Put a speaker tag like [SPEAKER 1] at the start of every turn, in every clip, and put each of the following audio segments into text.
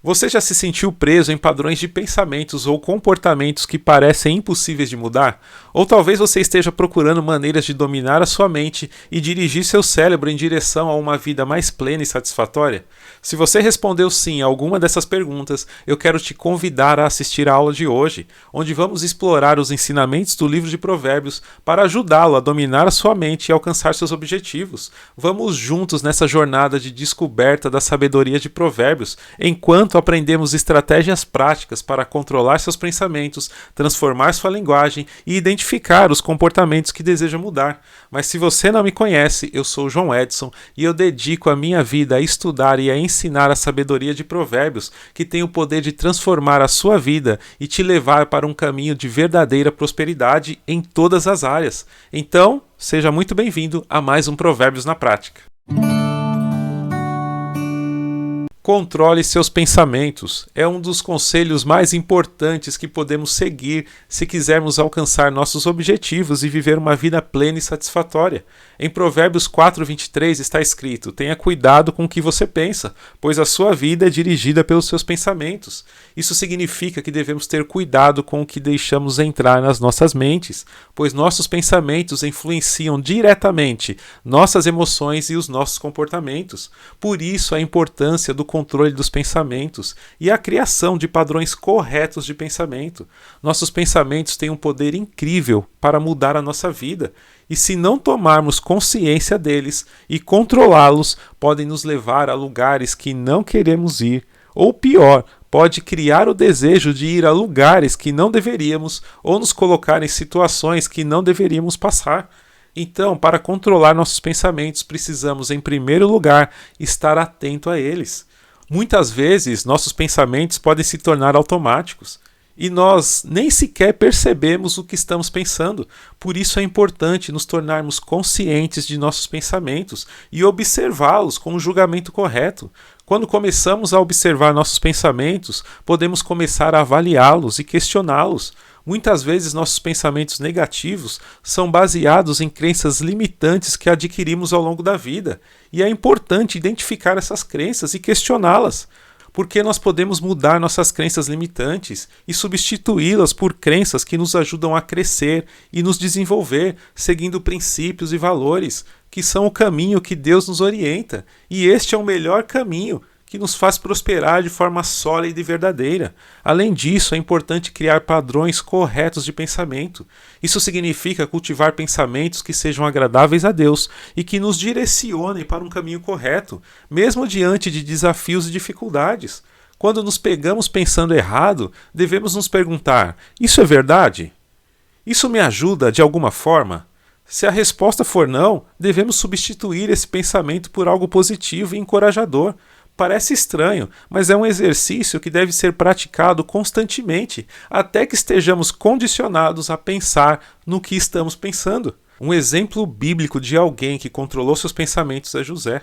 [SPEAKER 1] Você já se sentiu preso em padrões de pensamentos ou comportamentos que parecem impossíveis de mudar? Ou talvez você esteja procurando maneiras de dominar a sua mente e dirigir seu cérebro em direção a uma vida mais plena e satisfatória? Se você respondeu sim a alguma dessas perguntas, eu quero te convidar a assistir a aula de hoje, onde vamos explorar os ensinamentos do livro de Provérbios para ajudá-lo a dominar a sua mente e alcançar seus objetivos. Vamos juntos nessa jornada de descoberta da sabedoria de Provérbios, enquanto aprendemos estratégias práticas para controlar seus pensamentos, transformar sua linguagem e identificar os comportamentos que deseja mudar. Mas se você não me conhece, eu sou João Edson e eu dedico a minha vida a estudar e a ensinar a sabedoria de Provérbios, que tem o poder de transformar a sua vida e te levar para um caminho de verdadeira prosperidade em todas as áreas. Então, seja muito bem-vindo a mais um Provérbios na Prática. Controle seus pensamentos. É um dos conselhos mais importantes que podemos seguir se quisermos alcançar nossos objetivos e viver uma vida plena e satisfatória. Em Provérbios 4:23 está escrito: tenha cuidado com o que você pensa, pois a sua vida é dirigida pelos seus pensamentos. Isso significa que devemos ter cuidado com o que deixamos entrar nas nossas mentes, pois nossos pensamentos influenciam diretamente nossas emoções e os nossos comportamentos. Por isso a importância do controle dos pensamentos e a criação de padrões corretos de pensamento. Nossos pensamentos têm um poder incrível para mudar a nossa vida, e se não tomarmos consciência deles e controlá-los, podem nos levar a lugares que não queremos ir, ou pior, pode criar o desejo de ir a lugares que não deveríamos ou nos colocar em situações que não deveríamos passar. Então, para controlar nossos pensamentos, precisamos, em primeiro lugar, estar atento a eles. Muitas vezes, nossos pensamentos podem se tornar automáticos e nós nem sequer percebemos o que estamos pensando. Por isso é importante nos tornarmos conscientes de nossos pensamentos e observá-los com um julgamento correto. Quando começamos a observar nossos pensamentos, podemos começar a avaliá-los e questioná-los. Muitas vezes nossos pensamentos negativos são baseados em crenças limitantes que adquirimos ao longo da vida, e é importante identificar essas crenças e questioná-las, porque nós podemos mudar nossas crenças limitantes e substituí-las por crenças que nos ajudam a crescer e nos desenvolver, seguindo princípios e valores, que são o caminho que Deus nos orienta, e este é o melhor caminho, que nos faz prosperar de forma sólida e verdadeira. Além disso, é importante criar padrões corretos de pensamento. Isso significa cultivar pensamentos que sejam agradáveis a Deus e que nos direcionem para um caminho correto, mesmo diante de desafios e dificuldades. Quando nos pegamos pensando errado, devemos nos perguntar: isso é verdade? Isso me ajuda de alguma forma? Se a resposta for não, devemos substituir esse pensamento por algo positivo e encorajador. Parece estranho, mas é um exercício que deve ser praticado constantemente, até que estejamos condicionados a pensar no que estamos pensando. Um exemplo bíblico de alguém que controlou seus pensamentos é José.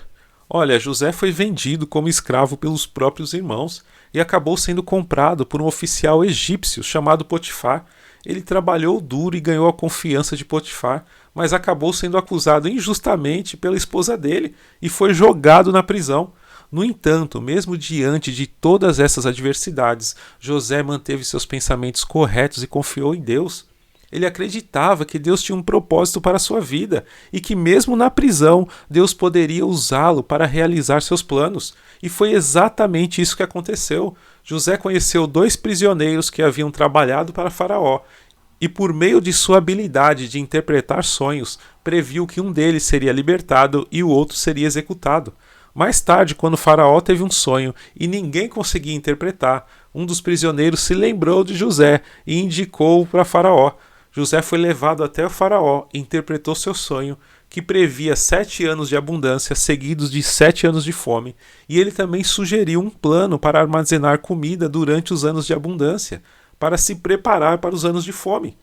[SPEAKER 1] Olha, José foi vendido como escravo pelos próprios irmãos e acabou sendo comprado por um oficial egípcio chamado Potifar. Ele trabalhou duro e ganhou a confiança de Potifar, mas acabou sendo acusado injustamente pela esposa dele e foi jogado na prisão. No entanto, mesmo diante de todas essas adversidades, José manteve seus pensamentos corretos e confiou em Deus. Ele acreditava que Deus tinha um propósito para a sua vida e que mesmo na prisão, Deus poderia usá-lo para realizar seus planos. E foi exatamente isso que aconteceu. José conheceu 2 prisioneiros que haviam trabalhado para Faraó e, por meio de sua habilidade de interpretar sonhos, previu que um deles seria libertado e o outro seria executado. Mais tarde, quando Faraó teve um sonho e ninguém conseguia interpretar, um dos prisioneiros se lembrou de José e indicou-o para Faraó. José foi levado até o Faraó e interpretou seu sonho, que previa 7 anos de abundância seguidos de 7 anos de fome, e ele também sugeriu um plano para armazenar comida durante os anos de abundância, para se preparar para os anos de fome.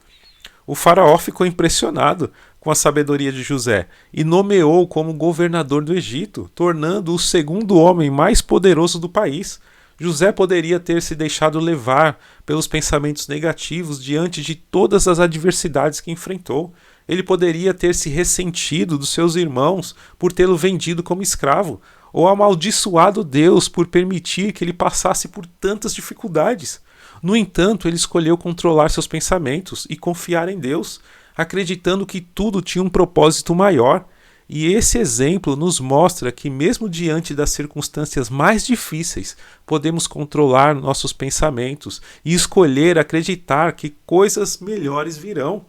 [SPEAKER 1] O Faraó ficou impressionado com a sabedoria de José e nomeou-o como governador do Egito, tornando-o o segundo homem mais poderoso do país. José poderia ter se deixado levar pelos pensamentos negativos diante de todas as adversidades que enfrentou. Ele poderia ter se ressentido dos seus irmãos por tê-lo vendido como escravo, ou amaldiçoado Deus por permitir que ele passasse por tantas dificuldades. No entanto, ele escolheu controlar seus pensamentos e confiar em Deus, acreditando que tudo tinha um propósito maior. E esse exemplo nos mostra que, mesmo diante das circunstâncias mais difíceis, podemos controlar nossos pensamentos e escolher acreditar que coisas melhores virão.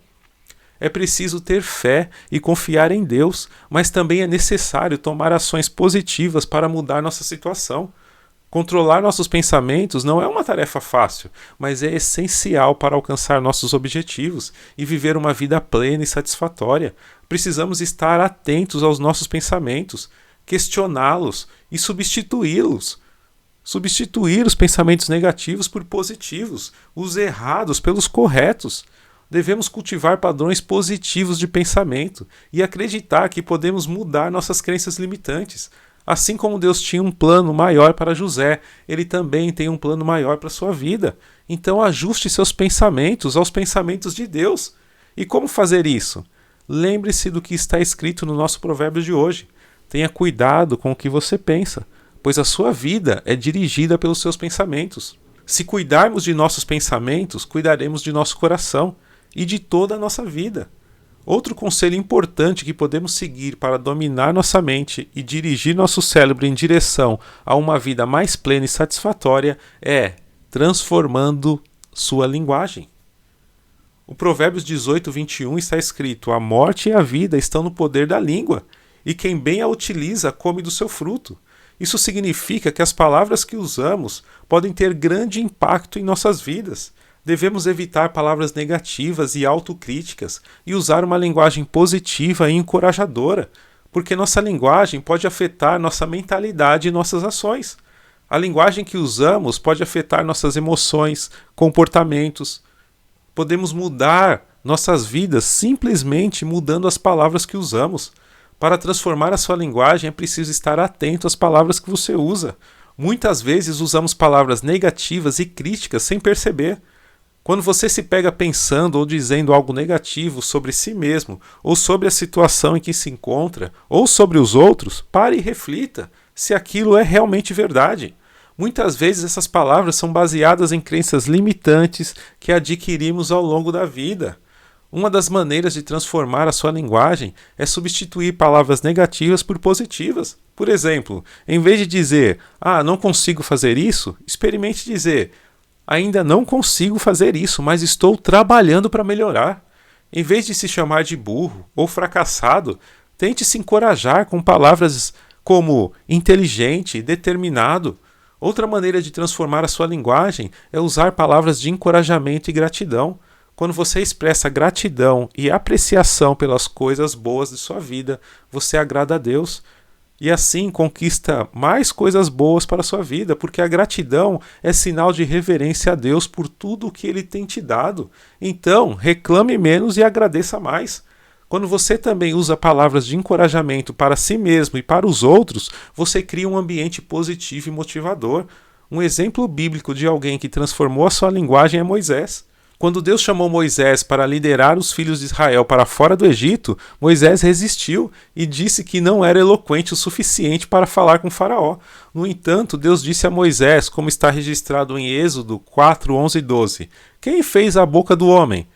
[SPEAKER 1] É preciso ter fé e confiar em Deus, mas também é necessário tomar ações positivas para mudar nossa situação. Controlar nossos pensamentos não é uma tarefa fácil, mas é essencial para alcançar nossos objetivos e viver uma vida plena e satisfatória. Precisamos estar atentos aos nossos pensamentos, questioná-los e substituí-los. Substituir os pensamentos negativos por positivos, os errados pelos corretos. Devemos cultivar padrões positivos de pensamento e acreditar que podemos mudar nossas crenças limitantes. Assim como Deus tinha um plano maior para José, ele também tem um plano maior para a sua vida. Então ajuste seus pensamentos aos pensamentos de Deus. E como fazer isso? Lembre-se do que está escrito no nosso provérbio de hoje. Tenha cuidado com o que você pensa, pois a sua vida é dirigida pelos seus pensamentos. Se cuidarmos de nossos pensamentos, cuidaremos de nosso coração e de toda a nossa vida. Outro conselho importante que podemos seguir para dominar nossa mente e dirigir nosso cérebro em direção a uma vida mais plena e satisfatória é transformando sua linguagem. O Provérbios 18:21 está escrito: a morte e a vida estão no poder da língua, e quem bem a utiliza come do seu fruto. Isso significa que as palavras que usamos podem ter grande impacto em nossas vidas. Devemos evitar palavras negativas e autocríticas e usar uma linguagem positiva e encorajadora, porque nossa linguagem pode afetar nossa mentalidade e nossas ações. A linguagem que usamos pode afetar nossas emoções, comportamentos. Podemos mudar nossas vidas simplesmente mudando as palavras que usamos. Para transformar a sua linguagem é preciso estar atento às palavras que você usa. Muitas vezes usamos palavras negativas e críticas sem perceber. Quando você se pega pensando ou dizendo algo negativo sobre si mesmo, ou sobre a situação em que se encontra, ou sobre os outros, pare e reflita se aquilo é realmente verdade. Muitas vezes essas palavras são baseadas em crenças limitantes que adquirimos ao longo da vida. Uma das maneiras de transformar a sua linguagem é substituir palavras negativas por positivas. Por exemplo, em vez de dizer, não consigo fazer isso, experimente dizer, ainda não consigo fazer isso, mas estou trabalhando para melhorar. Em vez de se chamar de burro ou fracassado, tente se encorajar com palavras como inteligente, determinado. Outra maneira de transformar a sua linguagem é usar palavras de encorajamento e gratidão. Quando você expressa gratidão e apreciação pelas coisas boas de sua vida, você agrada a Deus. E assim conquista mais coisas boas para a sua vida, porque a gratidão é sinal de reverência a Deus por tudo o que Ele tem te dado. Então, reclame menos e agradeça mais. Quando você também usa palavras de encorajamento para si mesmo e para os outros, você cria um ambiente positivo e motivador. Um exemplo bíblico de alguém que transformou a sua linguagem é Moisés. Quando Deus chamou Moisés para liderar os filhos de Israel para fora do Egito, Moisés resistiu e disse que não era eloquente o suficiente para falar com Faraó. No entanto, Deus disse a Moisés, como está registrado em Êxodo 4, 11 e 12, quem fez a boca do homem?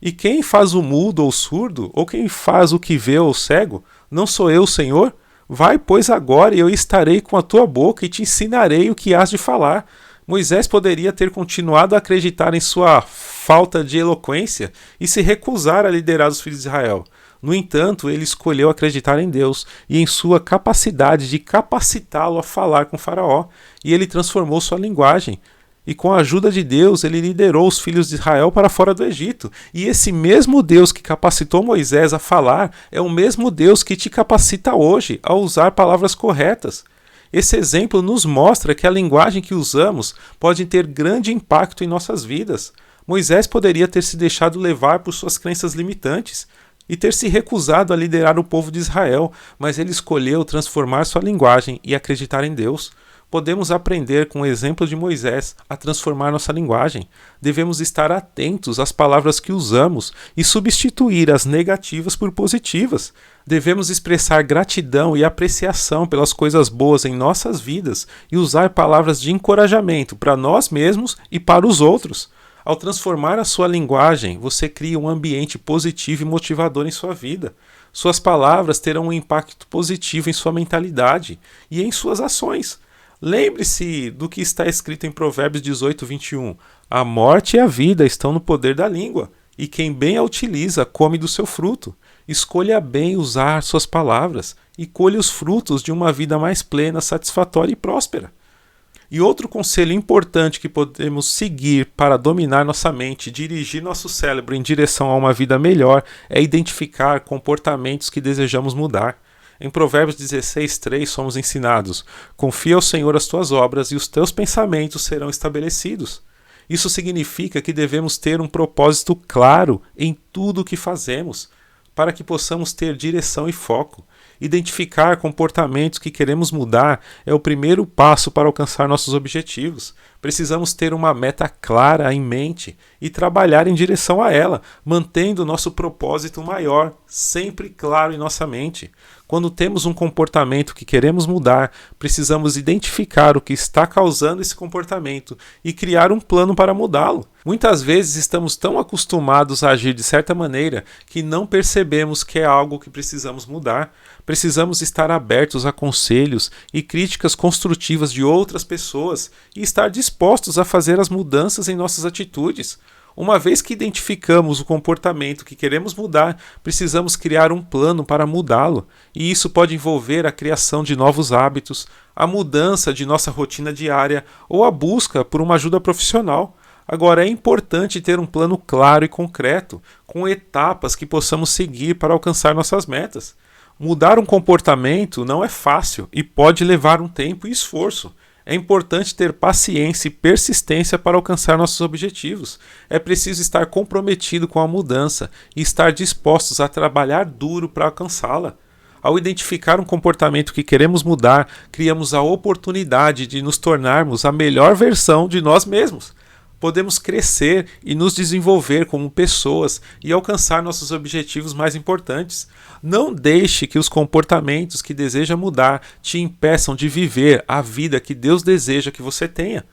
[SPEAKER 1] E quem faz o mudo ou surdo? Ou quem faz o que vê ou cego? Não sou eu, Senhor? Vai, pois, agora e eu estarei com a tua boca e te ensinarei o que hás de falar. Moisés poderia ter continuado a acreditar em sua falta de eloquência e se recusar a liderar os filhos de Israel. No entanto, ele escolheu acreditar em Deus e em sua capacidade de capacitá-lo a falar com Faraó, e ele transformou sua linguagem. E com a ajuda de Deus, ele liderou os filhos de Israel para fora do Egito. E esse mesmo Deus que capacitou Moisés a falar é o mesmo Deus que te capacita hoje a usar palavras corretas. Esse exemplo nos mostra que a linguagem que usamos pode ter grande impacto em nossas vidas. Moisés poderia ter se deixado levar por suas crenças limitantes e ter se recusado a liderar o povo de Israel, mas ele escolheu transformar sua linguagem e acreditar em Deus. Podemos aprender com o exemplo de Moisés a transformar nossa linguagem. Devemos estar atentos às palavras que usamos e substituir as negativas por positivas. Devemos expressar gratidão e apreciação pelas coisas boas em nossas vidas e usar palavras de encorajamento para nós mesmos e para os outros. Ao transformar a sua linguagem, você cria um ambiente positivo e motivador em sua vida. Suas palavras terão um impacto positivo em sua mentalidade e em suas ações. Lembre-se do que está escrito em Provérbios 18:21. A morte e a vida estão no poder da língua, e quem bem a utiliza come do seu fruto. Escolha bem usar suas palavras e colhe os frutos de uma vida mais plena, satisfatória e próspera. E outro conselho importante que podemos seguir para dominar nossa mente e dirigir nosso cérebro em direção a uma vida melhor é identificar comportamentos que desejamos mudar. Em Provérbios 16:3 somos ensinados: confia ao Senhor as tuas obras e os teus pensamentos serão estabelecidos. Isso significa que devemos ter um propósito claro em tudo o que fazemos, para que possamos ter direção e foco. Identificar comportamentos que queremos mudar é o primeiro passo para alcançar nossos objetivos. Precisamos ter uma meta clara em mente e trabalhar em direção a ela, mantendo nosso propósito maior sempre claro em nossa mente. Quando temos um comportamento que queremos mudar, precisamos identificar o que está causando esse comportamento e criar um plano para mudá-lo. Muitas vezes estamos tão acostumados a agir de certa maneira que não percebemos que é algo que precisamos mudar. Precisamos estar abertos a conselhos e críticas construtivas de outras pessoas e estar dispostos a fazer as mudanças em nossas atitudes. Uma vez que identificamos o comportamento que queremos mudar, precisamos criar um plano para mudá-lo, e isso pode envolver a criação de novos hábitos, a mudança de nossa rotina diária ou a busca por uma ajuda profissional. Agora, é importante ter um plano claro e concreto, com etapas que possamos seguir para alcançar nossas metas. Mudar um comportamento não é fácil e pode levar um tempo e esforço. É importante ter paciência e persistência para alcançar nossos objetivos. É preciso estar comprometido com a mudança e estar dispostos a trabalhar duro para alcançá-la. Ao identificar um comportamento que queremos mudar, criamos a oportunidade de nos tornarmos a melhor versão de nós mesmos. Podemos crescer e nos desenvolver como pessoas e alcançar nossos objetivos mais importantes. Não deixe que os comportamentos que deseja mudar te impeçam de viver a vida que Deus deseja que você tenha.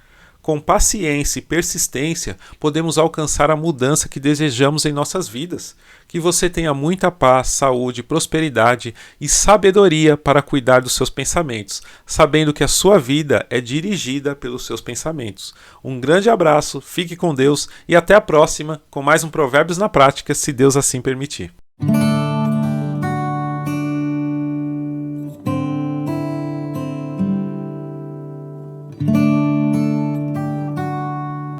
[SPEAKER 1] Com paciência e persistência, podemos alcançar a mudança que desejamos em nossas vidas. Que você tenha muita paz, saúde, prosperidade e sabedoria para cuidar dos seus pensamentos, sabendo que a sua vida é dirigida pelos seus pensamentos. Um grande abraço, fique com Deus e até a próxima com mais um Provérbios na Prática, se Deus assim permitir.